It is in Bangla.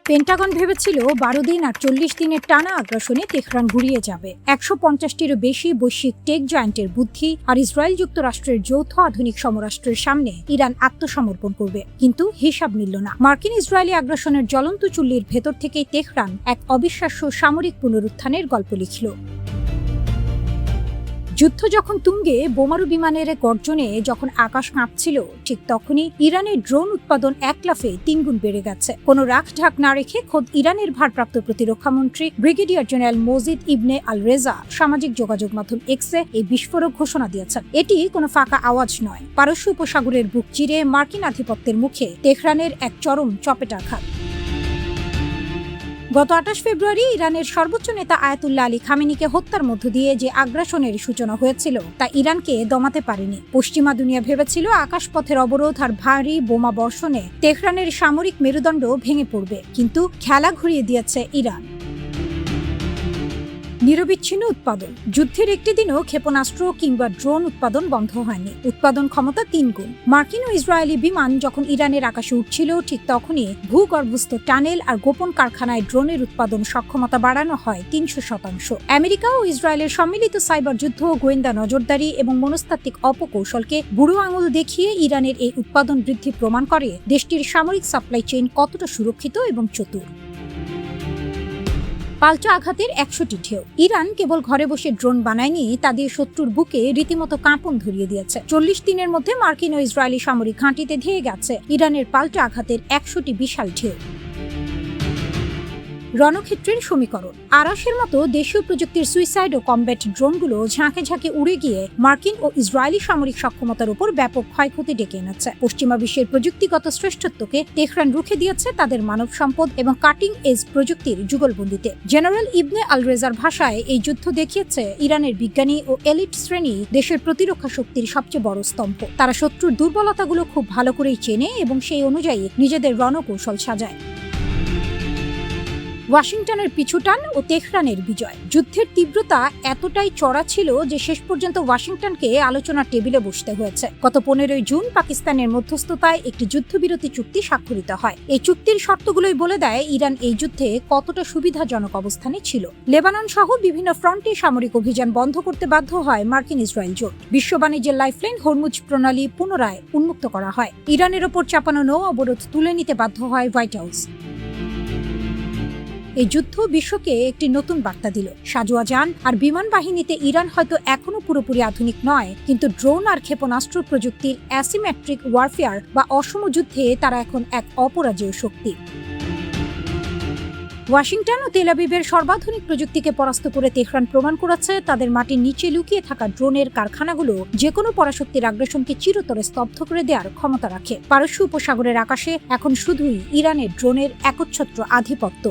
পেন্টাগন ভেবেছিল 12 দিন আর 40 দিনের টানা আগ্রাসনে তেহরান গুড়িয়ে যাবে। 150টিরও বেশি বৈশ্বিক টেক জায়ান্টের বুদ্ধি আর ইসরায়েল যুক্তরাষ্ট্রের যৌথ আধুনিক সমরাষ্ট্রের সামনে ইরান আত্মসমর্পণ করবে, কিন্তু হিসাব মিলল না। মার্কিন ইসরায়েলি আগ্রাসনের জ্বলন্ত চুল্লির ভেতর থেকেই তেহরান এক অবিশ্বাস্য সামরিক পুনরুত্থানের গল্প লিখল। যুদ্ধ যখন তুঙ্গে, বোমারু বিমানের গর্জনে যখন আকাশ কাঁপছিল, ঠিক তখনই ইরানের ড্রোন উৎপাদন এক লাফে 3 গুণ বেড়ে গেছে। কোনো রাখঢাক না রেখে খোদ ইরানের ভারপ্রাপ্ত প্রতিরক্ষামন্ত্রী ব্রিগেডিয়ার জেনারেল মজিদ ইবনে আল রেজা সামাজিক যোগাযোগ মাধ্যম এক্সে এই বিস্ফোরক ঘোষণা দিয়েছেন। এটি কোনো ফাঁকা আওয়াজ নয়, পারস্য উপসাগরের বুক চিরে মার্কিন আধিপত্যের মুখে তেহরানের এক চরম চপেটাঘাত। গত 28 ফেব্রুয়ারি ইরানের সর্বোচ্চ নেতা আয়াতুল্লাহ আলী খামেনিকে হত্যার মধ্য দিয়ে যে আগ্রাসনের সূচনা হয়েছিল তা ইরানকে দমাতে পারেনি। পশ্চিমা দুনিয়া ভেবেছিল আকাশপথের অবরোধ আর ভারী বোমা বর্ষণে তেহরানের সামরিক মেরুদণ্ড ভেঙে পড়বে, কিন্তু খেলা ঘুরিয়ে দিয়েছে ইরান। নিরবিচ্ছিন্ন উৎপাদন। যুদ্ধের একটি দিনও ক্ষেপণাস্ত্র কিংবা ড্রোন উৎপাদন বন্ধ হয়নি। উৎপাদন ক্ষমতা 3 গুণ। মার্কিন ও ইসরায়েলি বিমান যখন ইরানের আকাশে উঠছিল, ঠিক তখনই ভূগর্ভস্থ টানেল আর গোপন কারখানায় ড্রোনের উৎপাদন সক্ষমতা বাড়ানো হয় 300%। আমেরিকা ও ইসরায়েলের সম্মিলিত সাইবার যুদ্ধ, গোয়েন্দা নজরদারি এবং মনস্তাত্ত্বিক অপকৌশলকে বুড়ো আঙুল দেখিয়ে ইরানের এই উৎপাদন বৃদ্ধি প্রমাণ করে দেশটির সামরিক সাপ্লাই চেইন কতটা সুরক্ষিত এবং চতুর। পাল্টা আঘাতের 100টি ঢেউ। ইরান কেবল ঘরে বসে ড্রোন বানায়নি, তা দিয়ে শত্রুর বুকে রীতিমতো কাঁপন ধরিয়ে দিয়েছে। 40 দিনের মধ্যে মার্কিন ও ইসরায়েলি সামরিক ঘাঁটিতে ধেয়ে গেছে ইরানের পাল্টা আঘাতের 100টি বিশাল ঢেউ। রণক্ষেত্রের সমীকরণ। আরাসের মতো দেশীয় প্রযুক্তির সুইসাইড ও কমব্যাট ড্রোনগুলো ঝাঁকে ঝাঁকে উড়ে গিয়ে মার্কিন ও ইসরায়েলি সামরিক সক্ষমতার উপর ব্যাপক ক্ষয়ক্ষতি ডেকে এনেছে। পশ্চিমা বিশ্বের প্রযুক্তিগত শ্রেষ্ঠত্বকে তেহরান রুখে দিয়েছে তাদের মানব সম্পদ এবং কাটিং এজ প্রযুক্তির যুগলবন্দিতে। জেনারেল ইবনে আল রেজার ভাষায়, এই যুদ্ধ দেখিয়েছে ইরানের বিজ্ঞানী ও এলিট শ্রেণী দেশের প্রতিরক্ষা শক্তির সবচেয়ে বড় স্তম্ভ। তারা শত্রুর দুর্বলতাগুলো খুব ভালো করেই চেনে এবং সেই অনুযায়ী নিজেদের রণকৌশল সাজায়। ওয়াশিংটনের পিছুটান ও তেহরানের বিজয়। যুদ্ধের তীব্রতা এতটাই চড়া ছিল যে শেষ পর্যন্ত ওয়াশিংটনকে আলোচনার টেবিলে বসতে হয়েছে। গত 15 জুন পাকিস্তানের মধ্যস্থতায় একটি যুদ্ধবিরতি চুক্তি স্বাক্ষরিত হয়। এই চুক্তির শর্তগুলোই বলে দেয় ইরান এই যুদ্ধে কতটা সুবিধাজনক অবস্থানে ছিল। লেবানন সহ বিভিন্ন ফ্রন্টে সামরিক অভিযান বন্ধ করতে বাধ্য হয় মার্কিন ইসরায়েল জোট। বিশ্ব বাণিজ্যের লাইফলাইন হরমুজ প্রণালী পুনরায় উন্মুক্ত করা হয়। ইরানের ওপর চাপানো নৌ অবরোধ তুলে নিতে বাধ্য হয় হোয়াইট হাউস। এই যুদ্ধ বিশ্বকে একটি নতুন বার্তা দিল। সাজোয়া যান আর বিমান বাহিনীতে ইরান হয়তো এখনো পুরোপুরি আধুনিক নয়, কিন্তু ড্রোন আর ক্ষেপণাস্ত্র প্রযুক্তির অ্যাসিমেট্রিক ওয়ারফেয়ার বা অসম যুদ্ধে তারা এখন এক অপরাজেয় শক্তি। ওয়াশিংটন ও তেল আবিবের সর্বাধুনিক প্রযুক্তিকে পরাস্ত করে তেহরান প্রমাণ করেছে তাদের মাটির নিচে লুকিয়ে থাকা ড্রোনের কারখানাগুলো যেকোনো পরাশক্তির আগ্রাসনকে চিরতরে স্তব্ধ করে দেওয়ার ক্ষমতা রাখে। পারস্য উপসাগরের আকাশে এখন শুধুই ইরানের ড্রোনের একচ্ছত্র আধিপত্য।